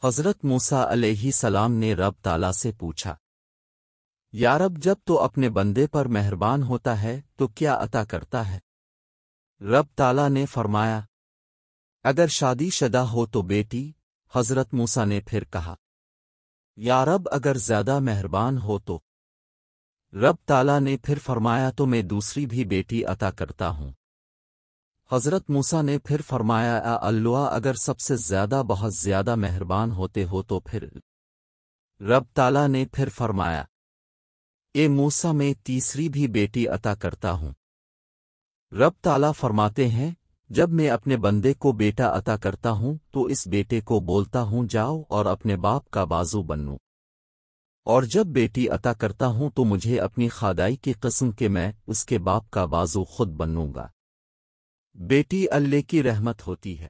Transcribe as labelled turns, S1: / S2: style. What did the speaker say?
S1: حضرت موسیٰ علیہ السلام نے رب تعالیٰ سے پوچھا، یا رب، جب تو اپنے بندے پر مہربان ہوتا ہے تو کیا عطا کرتا ہے؟ رب تعالیٰ نے فرمایا، اگر شادی شدہ ہو تو بیٹی۔ حضرت موسیٰ نے پھر کہا، یا رب، اگر زیادہ مہربان ہو تو؟ رب تعالیٰ نے پھر فرمایا، تو میں دوسری بھی بیٹی عطا کرتا ہوں۔ حضرت موسیٰ نے پھر فرمایا، اے اللہ، اگر سب سے زیادہ بہت زیادہ مہربان ہوتے ہو تو پھر؟ رب تعالیٰ نے پھر فرمایا، اے موسیٰ، میں تیسری بھی بیٹی عطا کرتا ہوں۔ رب تعالیٰ فرماتے ہیں، جب میں اپنے بندے کو بیٹا عطا کرتا ہوں تو اس بیٹے کو بولتا ہوں جاؤ اور اپنے باپ کا بازو بنو، اور جب بیٹی عطا کرتا ہوں تو مجھے اپنی خدائی کی قسم کہ میں اس کے باپ کا بازو خود بنوں گا۔ بیٹی اللہ کی رحمت ہوتی ہے۔